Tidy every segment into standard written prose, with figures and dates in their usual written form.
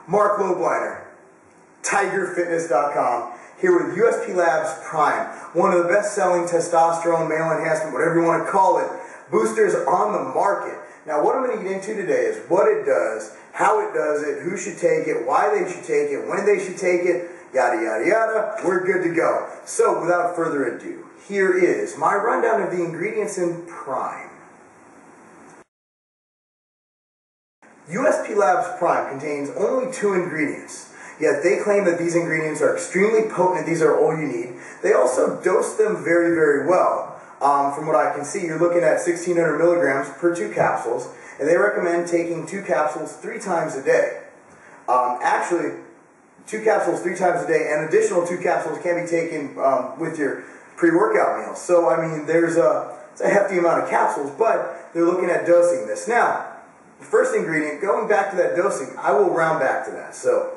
Marc Lobliner, TigerFitness.com, here with USPLabs Prime, one of the best-selling testosterone, male enhancement, whatever you want to call it, boosters on the market. Now, what I'm going to get into today is what it does, how it does it, who should take it, why they should take it, when they should take it, yada, yada, yada. We're good to go. So, without further ado, here is my rundown of the ingredients in Prime. USPLabs Prime contains only 2 ingredients, yet they claim that these ingredients are extremely potent and these are all you need. They also dose them very, very well. From what I can see, you're looking at 1,600 milligrams per 2 capsules, and they recommend taking 2 capsules 3 times a day. Actually, 2 capsules 3 times a day, and additional 2 capsules can be taken with your pre-workout meal. So, I mean, it's a hefty amount of capsules, but they're looking at dosing this. Now, the first ingredient, going back to that dosing, I will round back to that, so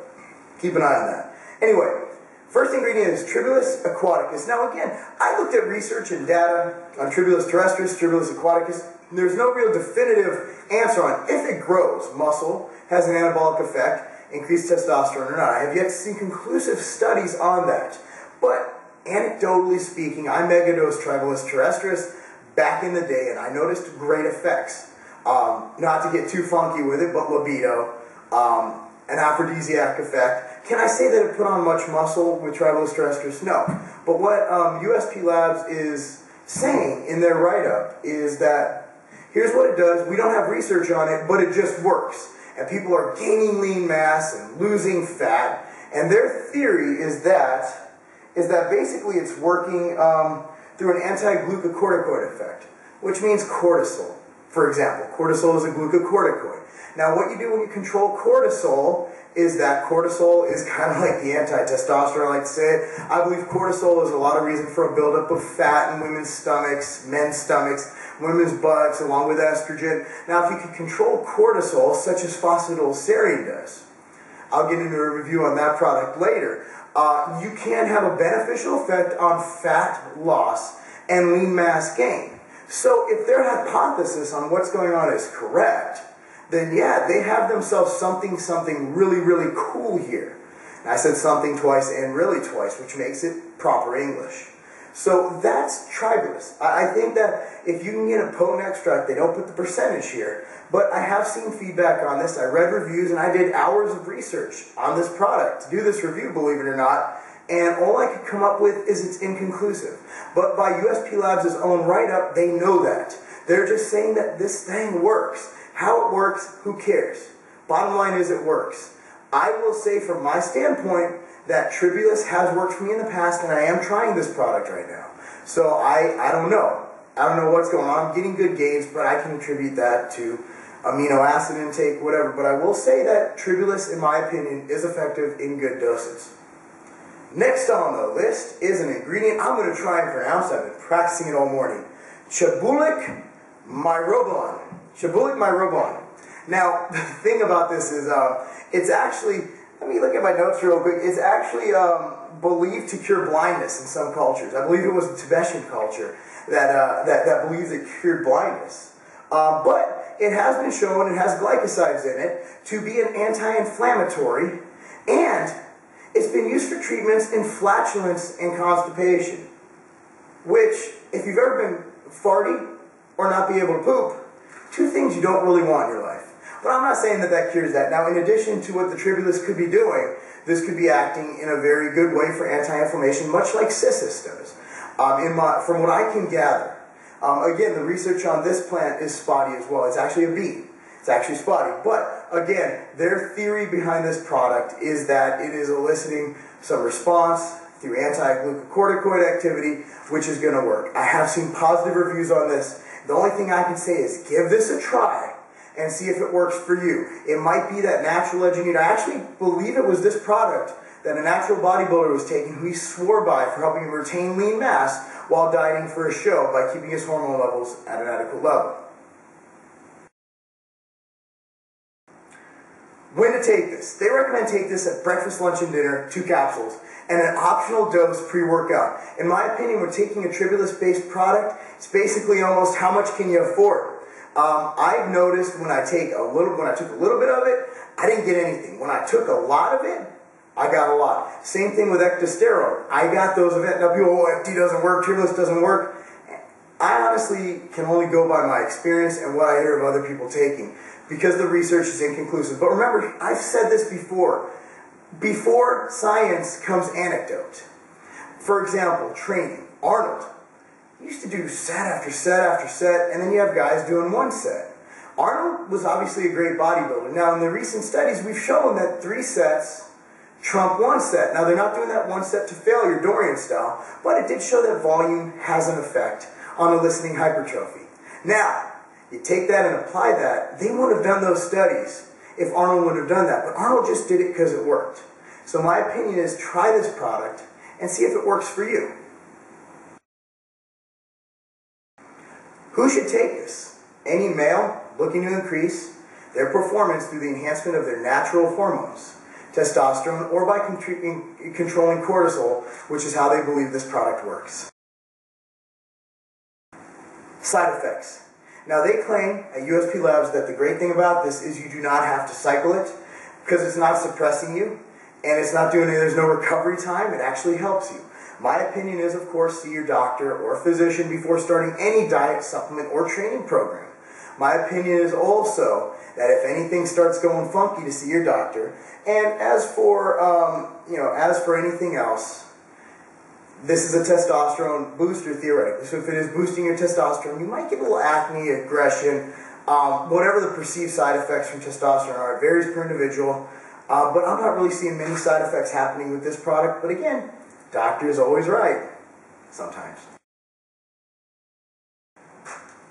keep an eye on that. Anyway, first ingredient is Tribulus aquaticus. Now again, I looked at research and data on Tribulus terrestris, Tribulus aquaticus. There's no real definitive answer on if it grows muscle, has an anabolic effect, increased testosterone or not. I have yet to see conclusive studies on that. But anecdotally speaking, I megadosed Tribulus terrestris back in the day, and I noticed great effects. Not to get too funky with it, but libido, an aphrodisiac effect. Can I say that it put on much muscle with Tribulus terrestris? No. But what USPLabs is saying in their write-up is that here's what it does. We don't have research on it, but it just works. And people are gaining lean mass and losing fat. And their theory is that basically it's working through an anti-glucocorticoid effect, which means cortisol. For example, cortisol is a glucocorticoid. Now, what you do when you control cortisol is that cortisol is kind of like the anti-testosterone, I like to say it. I believe cortisol is a lot of reason for a buildup of fat in women's stomachs, men's stomachs, women's buttocks, along with estrogen. Now, if you can control cortisol, such as phosphatidylserine does, I'll get into a review on that product later, you can have a beneficial effect on fat loss and lean mass gain. So if their hypothesis on what's going on is correct, then yeah, they have themselves something really, really cool here. And I said something twice and really twice, which makes it proper English. So that's Tribulus. I think that if you can get a potent extract, they don't put the percentage here, but I have seen feedback on this. I read reviews and I did hours of research on this product to do this review, believe it or not. And all I could come up with is it's inconclusive. But by USPLabs' own write-up, they know that. They're just saying that this thing works. How it works, who cares? Bottom line is it works. I will say from my standpoint that Tribulus has worked for me in the past, and I am trying this product right now. So I don't know. I don't know what's going on. I'm getting good gains, but I can attribute that to amino acid intake, whatever. But I will say that Tribulus, in my opinion, is effective in good doses. Next on the list is an ingredient I'm going to try and pronounce. I've been practicing it all morning. Chabulic myrobalan. Chabulic myrobalan. Now, the thing about this is, it's actually, let me look at my notes real quick. It's actually believed to cure blindness in some cultures. I believe it was the Tibetan culture that believes it cured blindness. But it has been shown, it has glycosides in it, to be an anti-inflammatory, and it's been used for treatments in flatulence and constipation, which, if you've ever been farty or not be able to poop, 2 things you don't really want in your life. But I'm not saying that that cures that. Now, in addition to what the Tribulus could be doing, this could be acting in a very good way for anti-inflammation, much like Cissus does, from what I can gather. Again, the research on this plant is spotty as well. It's actually a beet. It's actually spotty. But, again, their theory behind this product is that it is eliciting some response through anti-glucocorticoid activity, which is going to work. I have seen positive reviews on this. The only thing I can say is give this a try and see if it works for you. It might be that natural edge you need. I actually believe it was this product that a natural bodybuilder was taking who he swore by for helping him retain lean mass while dieting for a show by keeping his hormone levels at an adequate level. When to take this? They recommend take this at breakfast, lunch, and dinner, 2 capsules, and an optional dose pre-workout. In my opinion, when taking a Tribulus-based product, it's basically almost how much can you afford. I've noticed when I took a little bit of it, I didn't get anything. When I took a lot of it, I got a lot. Same thing with ectosterol. I got those events. Now people, FD doesn't work, Tribulus doesn't work. I honestly can only go by my experience and what I hear of other people taking, because the research is inconclusive. But remember, I've said this before. Before science comes anecdote. For example, training. Arnold used to do set after set after set, and then you have guys doing one set. Arnold was obviously a great bodybuilder. Now, in the recent studies, we've shown that 3 sets trump 1 set. Now, they're not doing that 1 set to failure, Dorian style, but it did show that volume has an effect on eliciting hypertrophy. Now, you take that and apply that, they wouldn't have done those studies if Arnold would have done that, but Arnold just did it because it worked. So my opinion is try this product and see if it works for you. Who should take this? Any male looking to increase their performance through the enhancement of their natural hormones, testosterone, or by controlling cortisol, which is how they believe this product works. Side effects. Now they claim at USPLabs that the great thing about this is you do not have to cycle it because it's not suppressing you and it's not doing it, there's no recovery time, it actually helps you. My opinion is, of course, see your doctor or physician before starting any diet, supplement, or training program. My opinion is also that if anything starts going funky, to see your doctor. And as for anything else, this is a testosterone booster theoretically. So if it is boosting your testosterone, you might get a little acne, aggression, whatever the perceived side effects from testosterone are. It varies per individual. But I'm not really seeing many side effects happening with this product. But again, doctor is always right. Sometimes.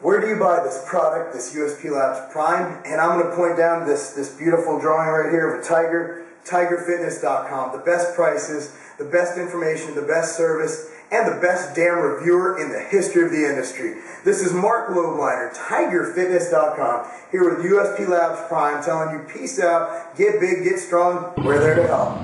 Where do you buy this product, this USPLabs Prime? And I'm going to point down this beautiful drawing right here of a tiger, tigerfitness.com. The best prices, the best information, the best service, and the best damn reviewer in the history of the industry. This is Marc Lobliner, tigerfitness.com, here with USPLabs Prime, telling you peace out, get big, get strong, we're there to help.